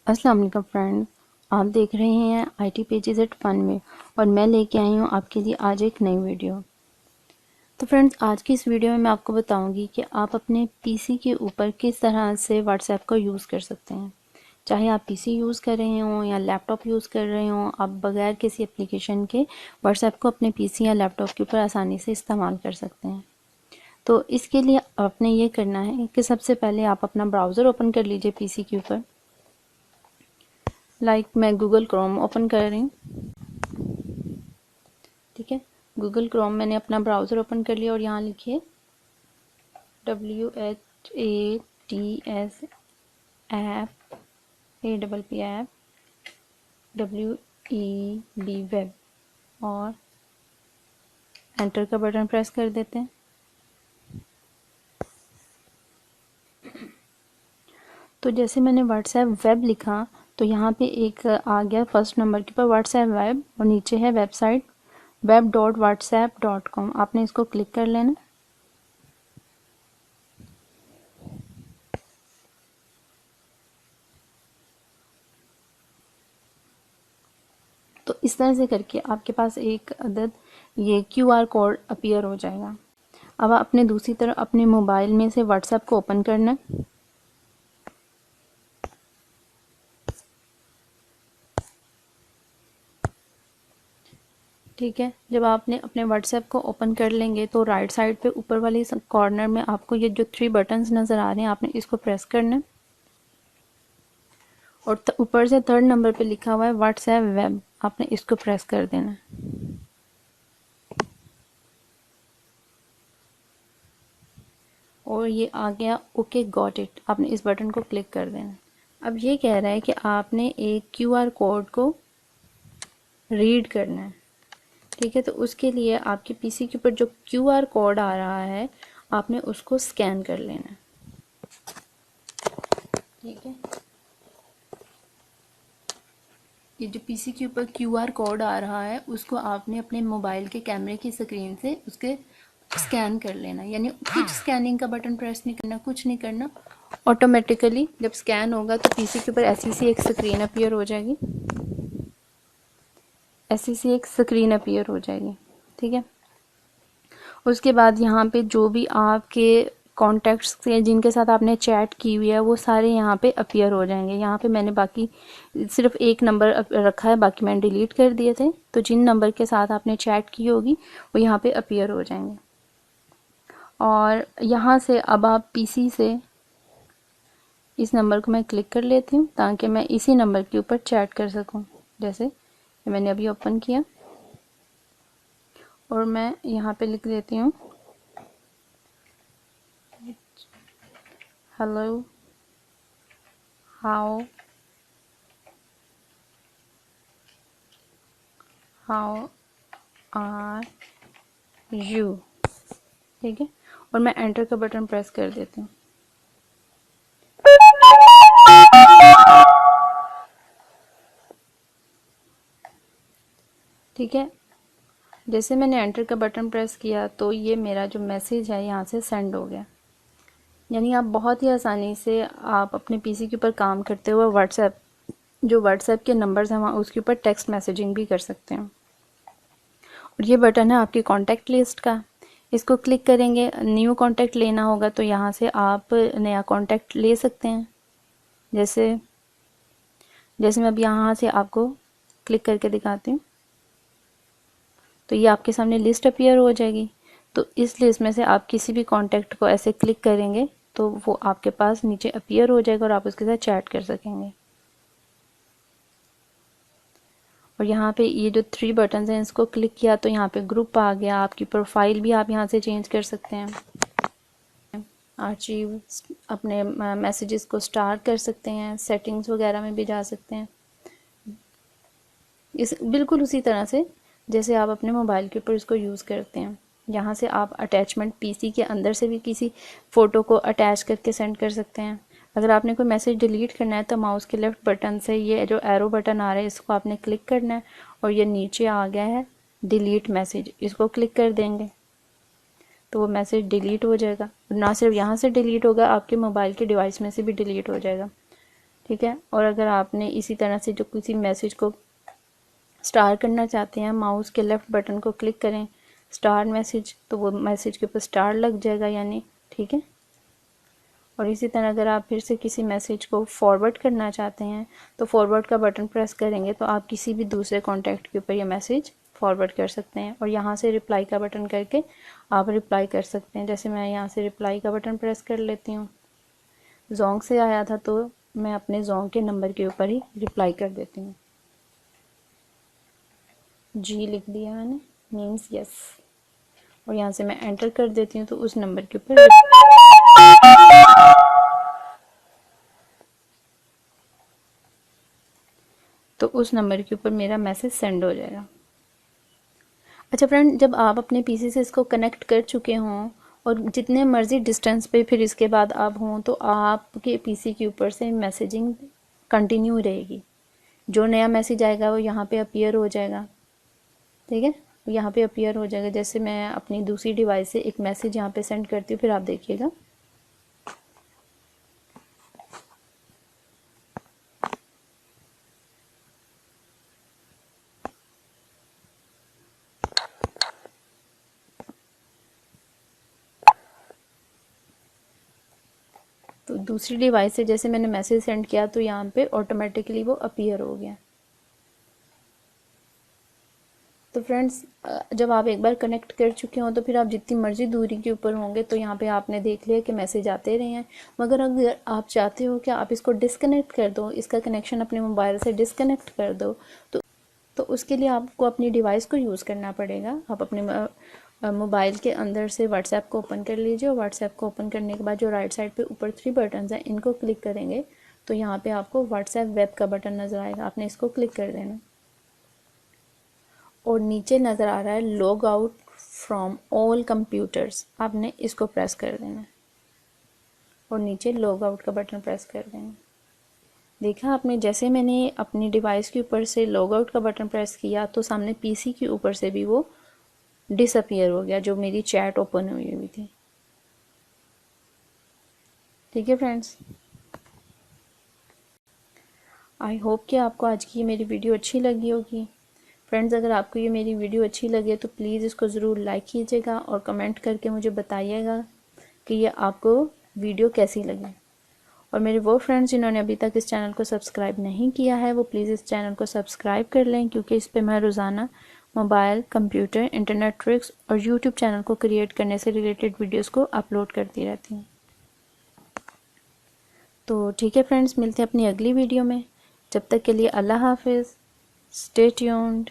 अस्सलाम वालेकुम फ्रेंड, आप देख रहे हैं IT पेजेस एट फन में और मैं लेके आई हूँ आपके लिए आज एक नई वीडियो। तो फ्रेंड्स, आज की इस वीडियो में मैं आपको बताऊंगी कि आप अपने पीसी के ऊपर किस तरह से व्हाट्सएप को यूज़ कर सकते हैं। चाहे आप पीसी यूज़ कर रहे हों या लैपटॉप यूज़ कर रहे हों, आप बगैर किसी एप्लीकेशन के व्हाट्सएप को अपने पीसी या लैपटॉप के ऊपर आसानी से इस्तेमाल कर सकते हैं। तो इसके लिए आपने ये करना है कि सबसे पहले आप अपना ब्राउज़र ओपन कर लीजिए पीसी के ऊपर। मैं गूगल क्रोम ओपन कर रही हूँ। ठीक है, गूगल क्रोम मैंने अपना ब्राउज़र ओपन कर लिया और यहाँ लिखिए WHATS app APP app WEB web और एंटर का बटन प्रेस कर देते हैं। तो जैसे मैंने व्हाट्सएप वेब लिखा तो यहाँ पे एक आ गया फर्स्ट नंबर के ऊपर व्हाट्सएप वेब और नीचे है वेबसाइट web.whatsapp.com। आपने इसको क्लिक कर लेना। तो इस तरह से करके आपके पास एक अदद ये QR कोड अपीयर हो जाएगा। अब आपने दूसरी तरफ अपने मोबाइल में से व्हाट्सएप को ओपन करना है। ठीक है, जब आपने अपने व्हाट्सएप को ओपन कर लेंगे तो राइट साइड पे ऊपर वाले कॉर्नर में आपको ये जो 3 बटन्स नज़र आ रहे हैं, आपने इसको प्रेस करना है और ऊपर से 3rd नंबर पे लिखा हुआ है व्हाट्सएप वेब, आपने इसको प्रेस कर देना है। और ये आ गया ओके गॉट इट, आपने इस बटन को क्लिक कर देना है। अब ये कह रहा है कि आपने एक QR कोड को रीड करना है। ठीक है, तो उसके लिए आपके पीसी के ऊपर जो QR कोड आ रहा है आपने उसको स्कैन कर लेना है। ठीक है, ये जो पीसी के ऊपर QR कोड आ रहा है उसको आपने अपने मोबाइल के कैमरे की स्क्रीन से उसके स्कैन कर लेना, यानी कुछ स्कैनिंग का बटन प्रेस नहीं करना, कुछ नहीं करना। ऑटोमेटिकली जब स्कैन होगा तो पीसी के ऊपर ऐसी सी एक स्क्रीन अपीयर हो जाएगी, ऐसी सी एक स्क्रीन अपीयर हो जाएगी। ठीक है, उसके बाद यहाँ पे जो भी आपके कॉन्टैक्ट्स से जिनके साथ आपने चैट की हुई है वो सारे यहाँ पे अपीयर हो जाएंगे। यहाँ पे मैंने बाकी सिर्फ एक नंबर रखा है, बाकी मैंने डिलीट कर दिए थे। तो जिन नंबर के साथ आपने चैट की होगी वो यहाँ पे अपीयर हो जाएंगे। और यहाँ से अब आप पीसी से इस नंबर को मैं क्लिक कर लेती हूँ ताकि मैं इसी नंबर के ऊपर चैट कर सकूँ। जैसे मैंने अभी ओपन किया और मैं यहाँ पे लिख देती हूँ हेलो हाउ आर यू। ठीक है, और मैं एंटर का बटन प्रेस कर देती हूँ। ठीक है, जैसे मैंने एंटर का बटन प्रेस किया तो ये मेरा जो मैसेज है यहाँ से सेंड हो गया। यानी आप बहुत ही आसानी से आप अपने पीसी के ऊपर काम करते हुए व्हाट्सएप के नंबर्स हैं वहाँ उसके ऊपर टेक्स्ट मैसेजिंग भी कर सकते हैं। और ये बटन है आपकी कॉन्टैक्ट लिस्ट का, इसको क्लिक करेंगे, न्यू कॉन्टैक्ट लेना होगा तो यहाँ से आप नया कॉन्टैक्ट ले सकते हैं। जैसे जैसे मैं अब यहाँ से आपको क्लिक करके दिखाती हूँ तो ये आपके सामने लिस्ट अपीयर हो जाएगी। तो इस लिस्ट में से आप किसी भी कॉन्टैक्ट को ऐसे क्लिक करेंगे तो वो आपके पास नीचे अपीयर हो जाएगा और आप उसके साथ चैट कर सकेंगे। और यहाँ पे ये जो 3 बटन हैं इसको क्लिक किया तो यहाँ पे ग्रुप आ गया, आपकी प्रोफाइल भी आप यहाँ से चेंज कर सकते हैं, आर्चिव अपने मैसेजेस को स्टार कर सकते हैं, सेटिंग्स वगैरह में भी जा सकते हैं। इस बिल्कुल उसी तरह से जैसे आप अपने मोबाइल के ऊपर इसको यूज़ करते हैं। यहाँ से आप अटैचमेंट पीसी के अंदर से भी किसी फ़ोटो को अटैच करके सेंड कर सकते हैं। अगर आपने कोई मैसेज डिलीट करना है तो माउस के लेफ़्ट बटन से ये जो एरो बटन आ रहा है इसको आपने क्लिक करना है और ये नीचे आ गया है डिलीट मैसेज, इसको क्लिक कर देंगे तो वो मैसेज डिलीट हो जाएगा। ना सिर्फ यहाँ से डिलीट होगा, आपके मोबाइल के डिवाइस में से भी डिलीट हो जाएगा। ठीक है। और अगर आपने इसी तरह से जो किसी मैसेज को स्टार करना चाहते हैं, माउस के लेफ़्ट बटन को क्लिक करें, स्टार मैसेज, तो वो मैसेज के ऊपर स्टार लग जाएगा यानी, ठीक है। और इसी तरह अगर आप फिर से किसी मैसेज को फॉरवर्ड करना चाहते हैं तो फॉरवर्ड का बटन प्रेस करेंगे तो आप किसी भी दूसरे कॉन्टैक्ट के ऊपर ये मैसेज फॉरवर्ड कर सकते हैं। और यहाँ से रिप्लाई का बटन करके आप रिप्लाई कर सकते हैं। जैसे मैं यहाँ से रिप्लाई का बटन प्रेस कर लेती हूँ, जोंग से आया था तो मैं अपने जोंग के नंबर के ऊपर ही रिप्लाई कर देती हूँ। जी लिख दिया मैंने, मीन्स यस। और यहाँ से मैं एंटर कर देती हूँ तो उस नंबर के ऊपर मेरा मैसेज सेंड हो जाएगा। अच्छा फ्रेंड, जब आप अपने पीसी से इसको कनेक्ट कर चुके हों और जितने मर्ज़ी डिस्टेंस पे फिर इसके बाद आप हों तो आपके पीसी के ऊपर से मैसेजिंग कंटिन्यू रहेगी। जो नया मैसेज आएगा वो यहाँ पे अपीयर हो जाएगा, ठीक है, यहाँ पे अपीयर हो जाएगा। जैसे मैं अपनी दूसरी डिवाइस से एक मैसेज यहाँ पे सेंड करती हूँ, फिर आप देखिएगा। तो दूसरी डिवाइस से जैसे मैंने मैसेज सेंड किया तो यहाँ पे ऑटोमेटिकली वो अपीयर हो गया। तो फ्रेंड्स, जब आप एक बार कनेक्ट कर चुके हो तो फिर आप जितनी मर्ज़ी दूरी के ऊपर होंगे तो यहाँ पे आपने देख लिया कि मैसेज आते रहे हैं। मगर अगर आप चाहते हो कि आप इसको डिस्कनेक्ट कर दो, इसका कनेक्शन अपने मोबाइल से डिस्कनेक्ट कर दो, तो उसके लिए आपको अपनी डिवाइस को यूज़ करना पड़ेगा। आप अपने मोबाइल के अंदर से व्हाट्सएप को ओपन कर लीजिए। और व्हाट्सएप को ओपन करने के बाद जो राइट साइड पे ऊपर 3 बटन्स हैं, इनको क्लिक करेंगे तो यहाँ पे आपको व्हाट्सएप वेब का बटन नज़र आएगा, आपने इसको क्लिक कर देना। और नीचे नज़र आ रहा है log out from all computers, आपने इसको प्रेस कर देना और नीचे लॉग आउट का बटन प्रेस कर देना। देखा आपने, जैसे मैंने अपनी डिवाइस के ऊपर से लॉग आउट का बटन प्रेस किया तो सामने पीसी के ऊपर से भी वो डिसअपीयर हो गया जो मेरी चैट ओपन हुई हुई थी। ठीक है फ्रेंड्स, आई होप कि आपको आज की मेरी वीडियो अच्छी लगी होगी। फ्रेंड्स, अगर आपको ये मेरी वीडियो अच्छी लगे तो प्लीज़ इसको ज़रूर लाइक कीजिएगा और कमेंट करके मुझे बताइएगा कि ये आपको वीडियो कैसी लगी। और मेरे वो फ्रेंड्स जिन्होंने अभी तक इस चैनल को सब्सक्राइब नहीं किया है वो प्लीज़ इस चैनल को सब्सक्राइब कर लें, क्योंकि इस पर मैं रोज़ाना मोबाइल, कंप्यूटर, इंटरनेट ट्रिक्स और यूट्यूब चैनल को क्रिएट करने से रिलेटेड वीडियोस को अपलोड करती रहती हूँ। तो ठीक है फ्रेंड्स, मिलते हैं अपनी अगली वीडियो में। जब तक के लिए अल्लाह हाफिज़, स्टे ट्यून्ड।